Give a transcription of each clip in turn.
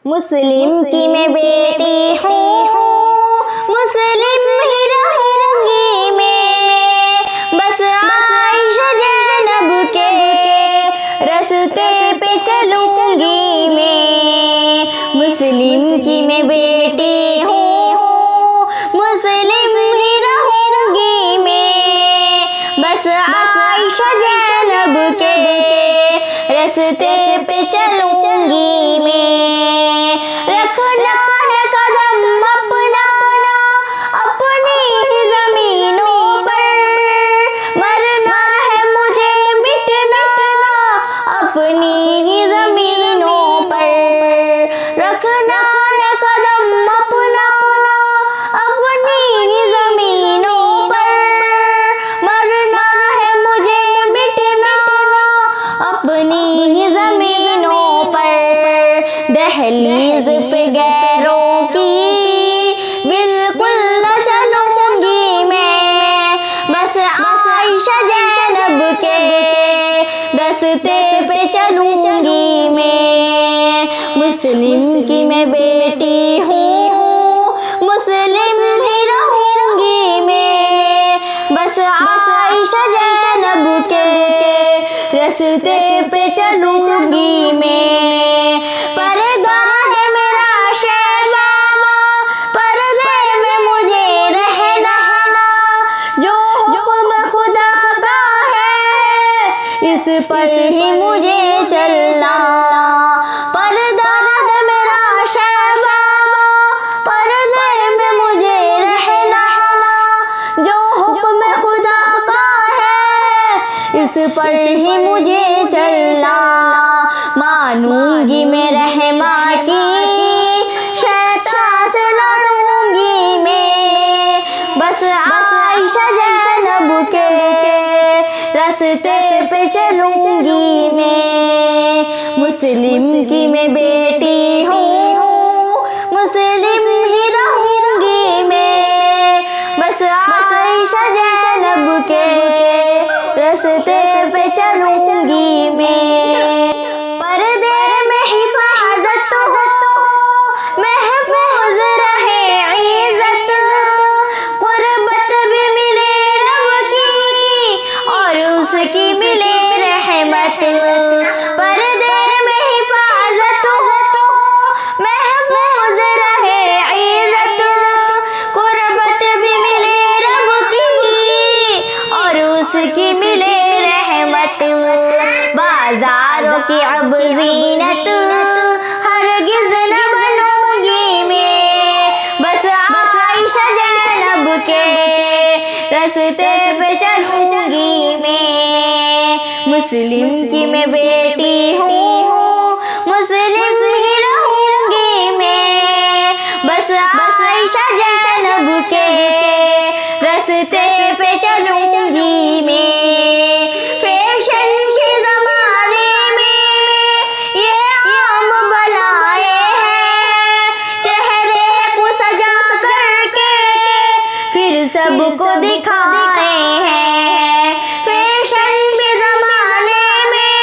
मुस्लिम की मैं बेटी हूँ, मुस्लिम ही रहूंगी मैं, बस आइशा ज़ैनब के रास्ते पे चलूंगी मैं। मुस्लिम की मैं बेटी हूँ, मुस्लिम ही रहूंगी मैं, बस आइशा ज़ैनब के रास्ते पे चलूंगी मैं। रखना है कदम अपना अपनी जमीनों पर, मरना है मुझे मिटना अपनी जमीनों पर। रखना है कदम अपना अपनी जमीनों पर, मरना है मुझे मिटना अपनी जमीनों पर। दहलीज पे गैरों की बिल्कुल न चलूंगी मैं, बस आइशा ज़ैनब के रास्ते पे चलूंगी मैं। मुस्लिम की मैं बेटी हूँ, मुस्लिम ही रहूंगी मैं, बस आइशा ज़ैनब के रास्ते पे चलूंगी मैं। पर्दा है मेरा शैमा, पर्दे में मुझे रहना, जो हुक्म खुदा का है इस पर ही मुझे चलना। पर्दा है मेरा शैमा, पर्दे में मुझे रहना, जो हुक्म खुदा का है इस पर ही मुझे चलना। मानूंगी मैं रहमा की, शैतान से लड़ूंगी मैं, बस आइशा ज़ैनब के रास्ते पे चलूंगी मैं। मुस्लिम की मैं बेटी हूँ, मुस्लिम ही रहूंगी मैं, बस आइशा ज़ैनब के रास्ते पे चलूंगी मैं। पर्दे में हिफाजत हो, महफूज रहे इज़्ज़त, क़ुर्बत भी मिले रब की और उसकी मिले रहमत। पर्दे में हिफाजत हो, महफूज रहे इज़्ज़त, क़ुर्बत भी मिले रब की और उसकी मिले रहमत। बाजारों की अब ज़ीनत हरगिज़ न बनूंगी मैं, बस आइशा ज़ैनब के रास्ते पे चलूंगी मैं। मुस्लिम की मैं बेटी हूँ, मुस्लिम ही रहूंगी मैं, बस आइशा ज़ैनब के रास्ते पे चलूंगी मैं। फैशन के ज़माने में ये आम बलाए हैं, चेहरे को सजा करके फिर सबको दिखाए हैं। फैशन के ज़माने में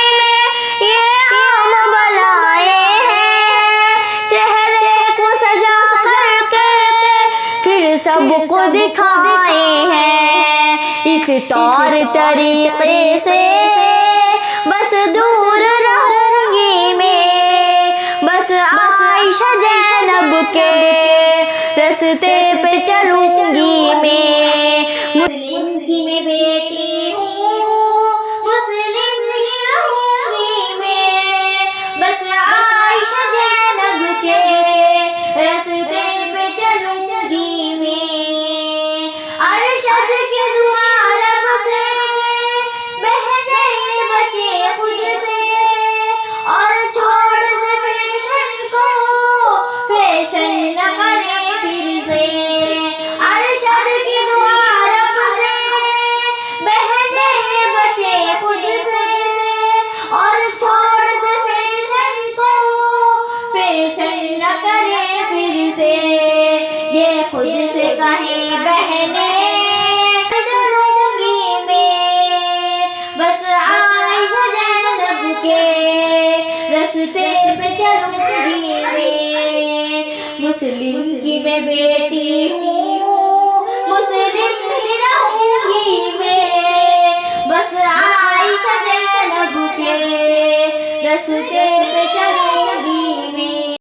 ये आम बलाए हैं, चेहरे को सजा करके फिर सबको दिखाए हैं। इस तौर तरीके से बस दूर रहूंगी मैं, बस आइशा ज़ैनब के रास्ते पे चलूंगी मैं। मुस्लिम की मैं बेटी हूँ, मुस्लिम ही रहूंगी मैं, बस आइशा ज़ैनब के रास्ते पे चलूंगी मैं। अरशद के दुआ लब से बह गए बचे खुद से, और छोड़ दे फैशन को, फैशन न करे फिर से। मुस्लिम की मैं बेटी हूँ, मुस्लिम ही रहूंगी मैं, बस आइशा ज़ैनब के रस्ते